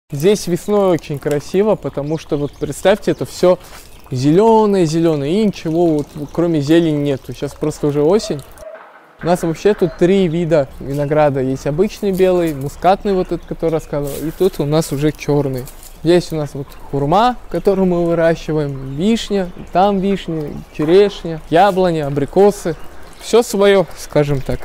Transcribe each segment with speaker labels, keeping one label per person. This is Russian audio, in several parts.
Speaker 1: Здесь весной очень красиво, потому что вот представьте, это все зеленое, и ничего вот, кроме зелени нету. Сейчас просто уже осень. У нас вообще тут 3 вида винограда. Есть обычный белый, мускатный вот этот, который рассказывал, и тут у нас уже черный. Здесь у нас вот хурма, которую мы выращиваем, вишня, там вишня, черешня, яблони, абрикосы. Все свое, скажем так.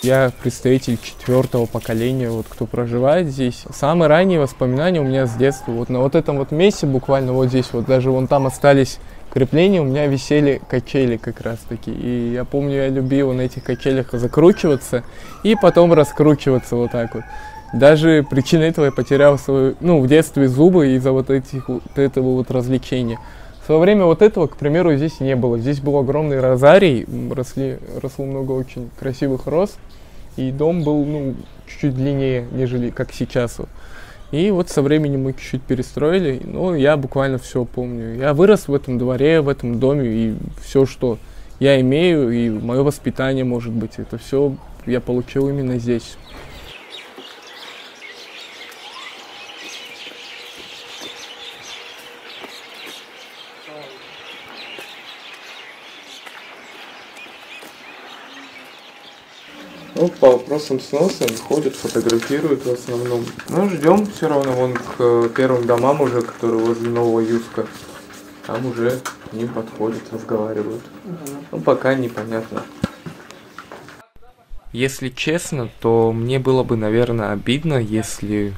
Speaker 1: Я представитель 4-го поколения, вот кто проживает здесь. Самые ранние воспоминания у меня с детства. Вот на вот этом вот месте, буквально вот здесь, вот даже вон там остались крепления, у меня висели качели как раз таки. И я помню, я любил на этих качелях закручиваться и потом раскручиваться вот так вот. Даже причиной этого я потерял свою, в детстве зубы из-за вот этого вот развлечения. В свое время вот этого, к примеру, здесь не было. Здесь был огромный розарий, росло много очень красивых роз, и дом был, чуть-чуть длиннее, нежели как сейчас. И вот со временем мы чуть-чуть перестроили, но я буквально все помню. Я вырос в этом дворе, в этом доме, и все, что я имею, и мое воспитание, может быть, это все я получил именно здесь. По вопросам сноса ходят, фотографируют в основном. Но ждем все равно вон к первым домам уже, которые возле Нового Юска. Там уже к ним подходят, разговаривают. Пока непонятно. Если честно, то мне было бы, наверное, обидно, если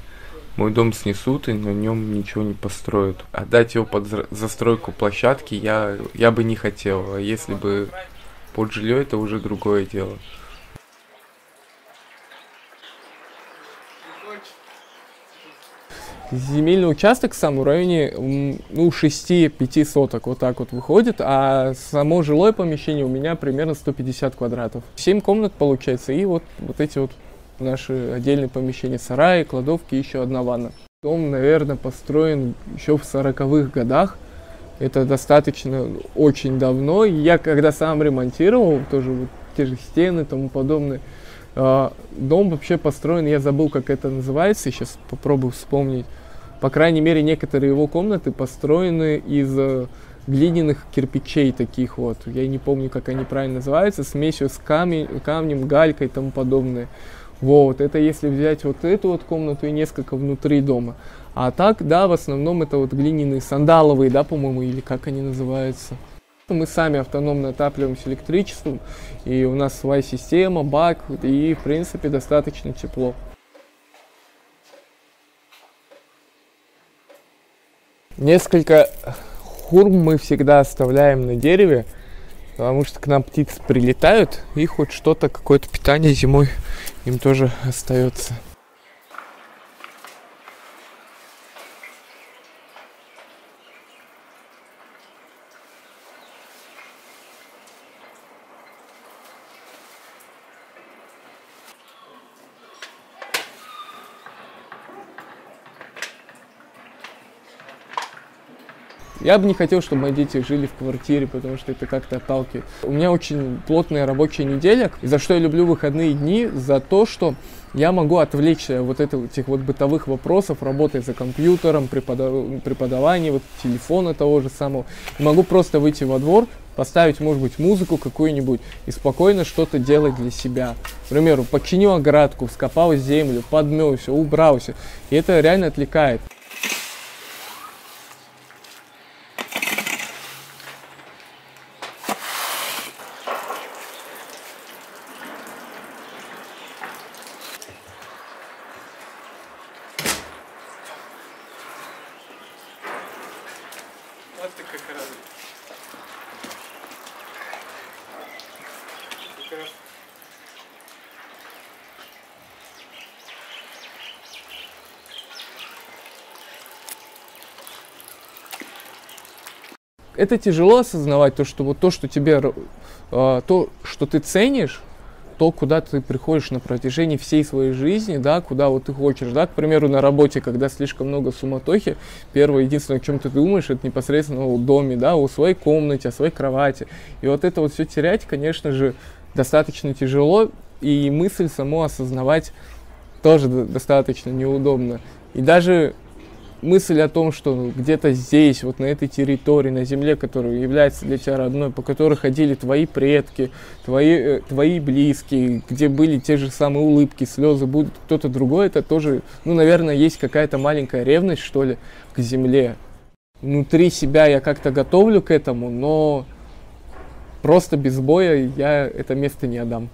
Speaker 1: мой дом снесут и на нем ничего не построят. Отдать его под застройку площадки я бы не хотел. А если бы под жилье, это уже другое дело. Земельный участок сам в районе 6-5 соток вот так вот выходит, а само жилое помещение у меня примерно 150 квадратов. 7 комнат получается, и вот эти вот наши отдельные помещения, сараи, кладовки, еще одна ванна. Дом, наверное, построен еще в 40-х годах. Это достаточно очень давно. И я когда сам ремонтировал, тоже вот те же стены и тому подобное, дом вообще построен, я забыл, как это называется, сейчас попробую вспомнить. По крайней мере, некоторые его комнаты построены из глиняных кирпичей таких вот. Я не помню, как они правильно называются, смесью с камнем, галькой и тому подобное. Вот, это если взять вот эту вот комнату и несколько внутри дома. А так, да, в основном это вот глиняные сандаловые, да, по-моему, или как они называются. Мы сами автономно отапливаемся электричеством, и у нас своя система, бак, и, в принципе, достаточно тепло. Несколько хурм мы всегда оставляем на дереве, потому что к нам птицы прилетают, и хоть что-то, какое-то питание зимой им тоже остается. Я бы не хотел, чтобы мои дети жили в квартире, потому что это как-то отталкивает. У меня очень плотная рабочая неделя, и за что я люблю выходные дни, за то, что я могу отвлечься от этих вот бытовых вопросов, работая за компьютером, преподавание, вот телефона того же самого. И могу просто выйти во двор, поставить, может быть, музыку какую-нибудь и спокойно что-то делать для себя. К примеру, починил оградку, вскопал землю, подмелся, убрался. И это реально отвлекает. Вот ты как радует. Это тяжело осознавать, то, что тебе, то, что ты ценишь, то, куда ты приходишь на протяжении всей своей жизни, да, куда вот ты хочешь, да, к примеру, на работе, когда слишком много суматохи, первое, единственное, о чем ты думаешь, это непосредственно о доме, да, о своей комнате, о своей кровати. И вот это вот все терять, конечно же, достаточно тяжело, и мысль саму осознавать тоже достаточно неудобно. И даже мысль о том, что где-то здесь, вот на этой территории, на земле, которая является для тебя родной, по которой ходили твои предки, твои близкие, где были те же самые улыбки, слезы, будет кто-то другой, это тоже, ну, наверное, есть какая-то маленькая ревность, что ли, к земле. Внутри себя я как-то готовлю к этому, но просто без боя я это место не отдам.